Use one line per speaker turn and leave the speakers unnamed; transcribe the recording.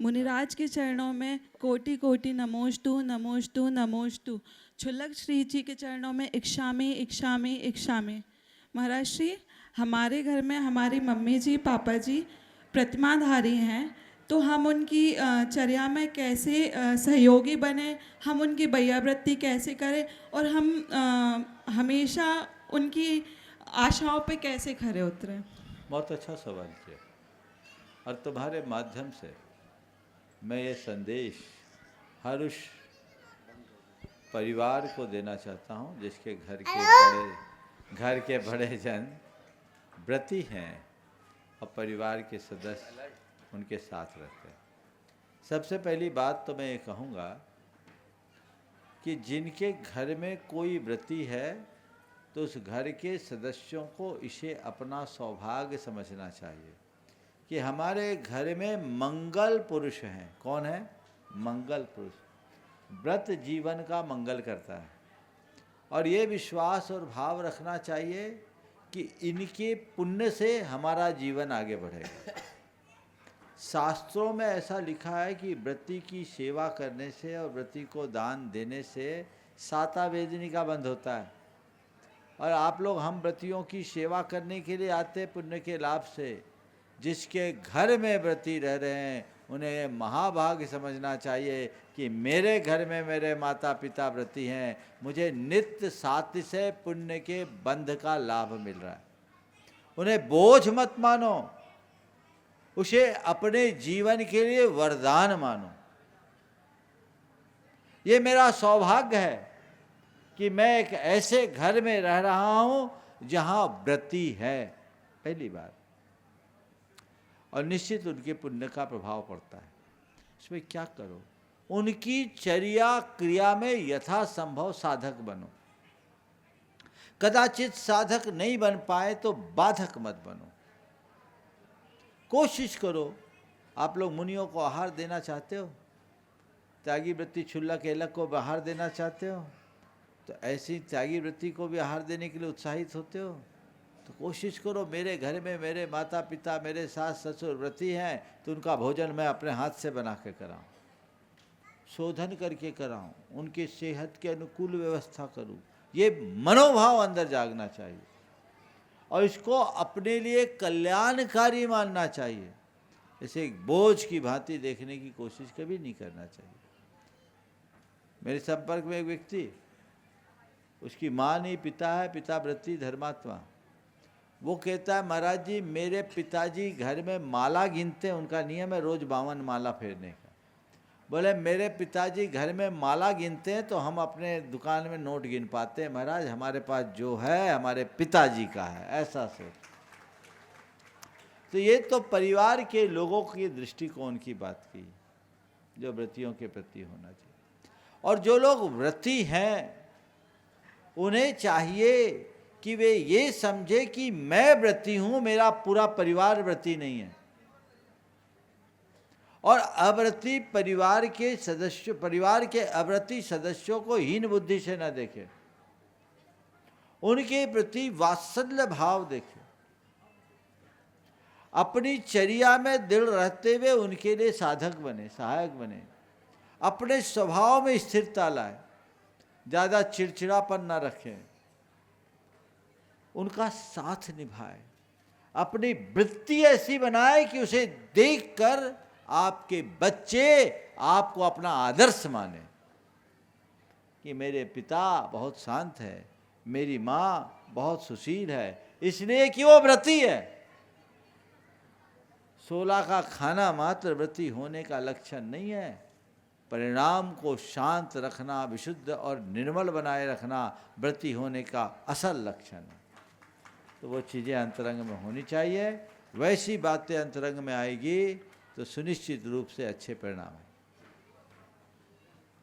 मुनिराज के चरणों में कोटि कोटि नमोस्तु नमोस्तु नमोस्तु। क्षुल्लक श्री जी के चरणों में इक्षामि इक्षामि इक्षामि। महाराज श्री, हमारे घर में हमारी मम्मी जी पापा जी प्रतिमाधारी हैं, तो हम उनकी चर्या में कैसे सहयोगी बने, हम उनकी बैयावृत्ति कैसे करें और हम हमेशा उनकी आशाओं पे कैसे खरे उतरें।
बहुत अच्छा सवाल किया और तुम्हारे माध्यम से मैं ये संदेश हर उस परिवार को देना चाहता हूँ जिसके घर के बड़े जन व्रती हैं और परिवार के सदस्य उनके साथ रहते हैं। सबसे पहली बात तो मैं ये कहूँगा कि जिनके घर में कोई व्रती है तो उस घर के सदस्यों को इसे अपना सौभाग्य समझना चाहिए कि हमारे घर में मंगल पुरुष हैं। कौन है? मंगल पुरुष। व्रत जीवन का मंगल करता है और ये विश्वास और भाव रखना चाहिए कि इनके पुण्य से हमारा जीवन आगे बढ़ेगा। शास्त्रों में ऐसा लिखा है कि व्रती की सेवा करने से और व्रती को दान देने से साता वेदनी का बंध होता है। और आप लोग हम व्रतियों की सेवा करने के लिए आते पुण्य के लाभ से। जिसके घर में व्रती रह रहे हैं उन्हें महाभाग्य समझना चाहिए कि मेरे घर में मेरे माता पिता व्रती हैं, मुझे नित्य सात्य से पुण्य के बंध का लाभ मिल रहा है। उन्हें बोझ मत मानो, उसे अपने जीवन के लिए वरदान मानो। ये मेरा सौभाग्य है कि मैं एक ऐसे घर में रह रहा हूं जहां व्रती है, पहली बात। और निश्चित उनके पुण्य का प्रभाव पड़ता है। इसमें क्या करो, उनकी चर्या क्रिया में यथासंभव साधक बनो। कदाचित साधक नहीं बन पाए तो बाधक मत बनो। कोशिश करो। आप लोग मुनियों को आहार देना चाहते हो, त्यागी वृत्ति क्षुल्लक एलक को आहार देना चाहते हो, तो ऐसी त्यागी वृत्ति को भी आहार देने के लिए उत्साहित होते हो, तो कोशिश करो मेरे घर में मेरे माता पिता मेरे सास ससुर व्रती हैं तो उनका भोजन मैं अपने हाथ से बना के कराऊँ, शोधन करके कराऊँ, उनकी सेहत के अनुकूल व्यवस्था करूँ। ये मनोभाव अंदर जागना चाहिए और इसको अपने लिए कल्याणकारी मानना चाहिए। इसे एक बोझ की भांति देखने की कोशिश कभी नहीं करना चाहिए। मेरे संपर्क में एक व्यक्ति, उसकी माँ नहीं पिता है, पिता व्रती धर्मात्मा। वो कहता है महाराज जी मेरे पिताजी घर में माला गिनते हैं, उनका नियम है रोज 52 माला फेरने का। बोले मेरे पिताजी घर में माला गिनते हैं तो हम अपने दुकान में नोट गिन पाते हैं। महाराज हमारे पास जो है हमारे पिताजी का है, ऐसा सोच। तो ये तो परिवार के लोगों के दृष्टिकोण की बात की जो व्रतियों के प्रति होना चाहिए। और जो लोग व्रती हैं उन्हें चाहिए कि वे ये समझे कि मैं व्रती हूं, मेरा पूरा परिवार व्रती नहीं है। और अव्रती परिवार के अव्रती सदस्यों को हीन बुद्धि से न देखे, उनके प्रति वात्सल्य भाव देखे। अपनी चर्या में दृढ़ रहते हुए उनके लिए साधक बने, सहायक बने। अपने स्वभाव में स्थिरता लाए, ज़्यादा चिड़चिड़ापन न रखें, उनका साथ निभाए। अपनी वृत्ति ऐसी बनाए कि उसे देखकर आपके बच्चे आपको अपना आदर्श माने कि मेरे पिता बहुत शांत है, मेरी माँ बहुत सुशील है, इसलिए कि वो व्रती है। 16 का खाना मात्र व्रती होने का लक्षण नहीं है। परिणाम को शांत रखना, विशुद्ध और निर्मल बनाए रखना व्रती होने का असल लक्षण है। तो वो चीज़ें अंतरंग में होनी चाहिए। वैसी बातें अंतरंग में आएगी तो सुनिश्चित रूप से अच्छे परिणाम हैं।